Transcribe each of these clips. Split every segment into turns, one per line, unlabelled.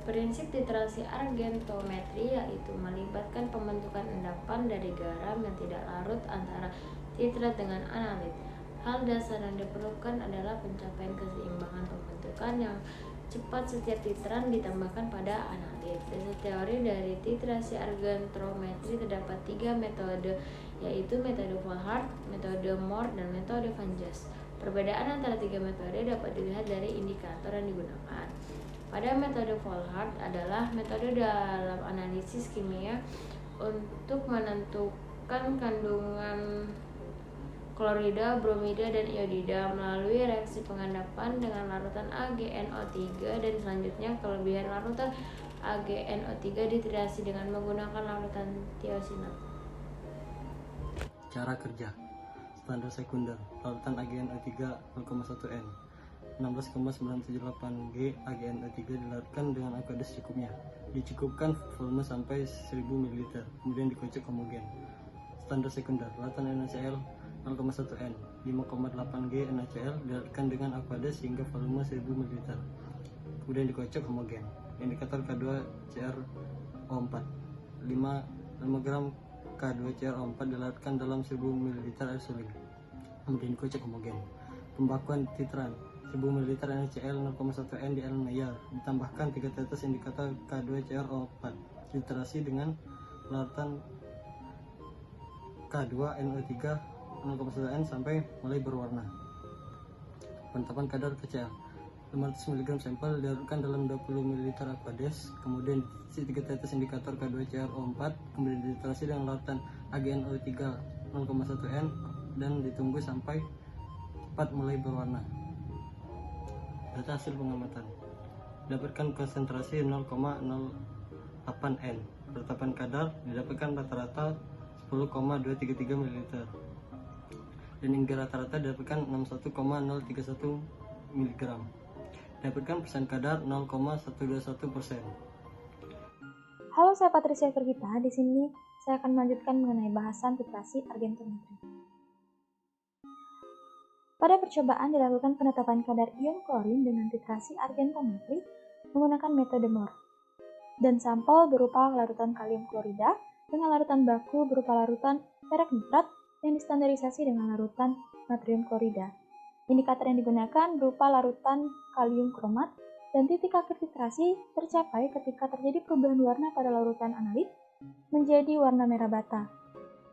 Prinsip titrasi argentometri yaitu melibatkan pembentukan endapan dari garam yang tidak larut antara titrat dengan analit. Hal dasar yang diperlukan adalah pencapaian keseimbangan pembentukan yang cepat setiap titran ditambahkan pada analit. Dasar teori dari titrasi argentometri terdapat 3 metode, yaitu metode Volhard, metode Mohr, dan metode Van Joost. Perbedaan antara 3 metode dapat dilihat dari indikator yang digunakan. Pada metode Volhard adalah metode dalam analisis kimia untuk menentukan kandungan klorida, bromida, dan iodida melalui reaksi pengendapan dengan larutan AgNO3 dan selanjutnya kelebihan larutan AgNO3 dititrasi dengan menggunakan larutan tiosinat.
Cara kerja standar sekunder larutan AgNO3 0,1 N 16,978 G AgNO3 dilarutkan dengan aqueous secukupnya. Dicukupkan volume sampai 1000 ml, kemudian dikocok homogen. Standar sekunder larutan NaCl 0,1 N 5,8 G NaCl dilarutkan dengan aqueous hingga volume 1000 ml, kemudian dikocok homogen. Indikator K2CrO4 5 gram K2CrO4 dilarutkan dalam 1000 ml air suling, kemudian dikocok homogen. Pembakuan titran 1000 ml NaCl 0,1 N di Erlenmeyer, ditambahkan 3 tetes indikator K2CrO4, titrasi dengan larutan K2NO3 0,1 N sampai mulai berwarna. Penetapan kadar KCl 500 mg sampel dilarutkan dalam 20 ml aqueous, kemudian diisi 3 tetes indikator K2CrO4, kemudian dititrasi dengan larutan AgNO3 0,1 N dan ditunggu sampai cepat mulai berwarna. Data hasil pengamatan didapatkan konsentrasi 0,08 N. Penetapan kadar didapatkan rata-rata 10,233 ml dan hingga rata-rata didapatkan 61,031 mg. Dapatkan persen kadar 0,121%.
Halo, saya Patricia Firgita. Di sini saya akan melanjutkan mengenai bahasan titrasi argentometri. Pada percobaan dilakukan penetapan kadar ion klorin dengan titrasi argentometri menggunakan metode Mohr, dan sampel berupa larutan kalium klorida dengan larutan baku berupa larutan perak nitrat yang distandarisasi dengan larutan natrium klorida. Indikator yang digunakan berupa larutan kalium kromat, dan titik akhir titrasi tercapai ketika terjadi perubahan warna pada larutan analit menjadi warna merah bata.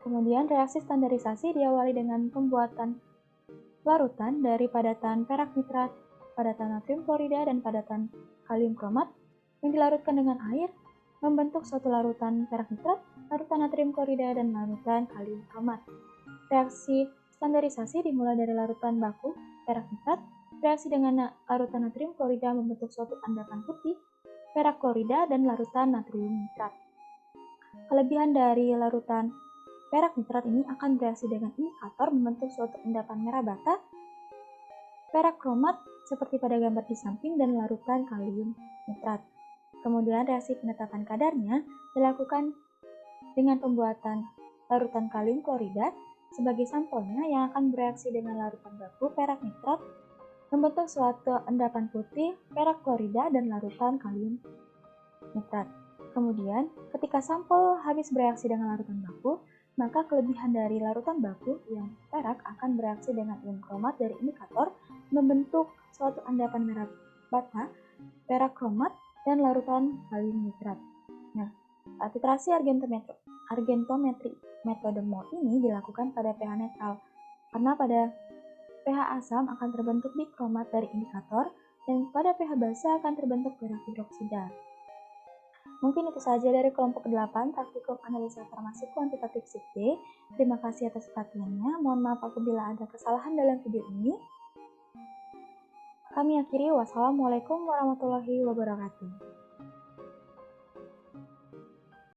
Kemudian reaksi standarisasi diawali dengan pembuatan larutan dari padatan perak nitrat, padatan natrium klorida, dan padatan kalium kromat yang dilarutkan dengan air membentuk suatu larutan perak nitrat, larutan natrium klorida, dan larutan kalium kromat. Reaksi standarisasi dimulai dari larutan baku perak nitrat. Reaksi dengan larutan natrium klorida membentuk suatu endapan putih perak klorida dan larutan natrium nitrat. Kelebihan dari larutan perak nitrat ini akan bereaksi dengan indikator membentuk suatu endapan merah bata perak kromat seperti pada gambar di samping dan larutan kalium nitrat. Kemudian reaksi penetapan kadarnya dilakukan dengan pembuatan larutan kalium klorida sebagai sampelnya yang akan bereaksi dengan larutan baku perak nitrat membentuk suatu endapan putih perak klorida dan larutan kalium nitrat. Kemudian, ketika sampel habis bereaksi dengan larutan baku, maka kelebihan dari larutan baku yang perak akan bereaksi dengan ion kromat dari indikator membentuk suatu endapan merah bata perak kromat dan larutan kalium nitrat. Nah, titrasi argentometri metode Mohr ini dilakukan pada pH netral, karena pada pH asam akan terbentuk dikromat dari indikator dan pada pH basa akan terbentuk perak hidroksida. Mungkin itu saja dari kelompok 8 praktikum analisa farmasi kuantitatif shift D. Terima kasih atas perhatiannya. Mohon maaf apabila ada kesalahan dalam video ini. Kami akhiri. Wassalamualaikum warahmatullahi wabarakatuh.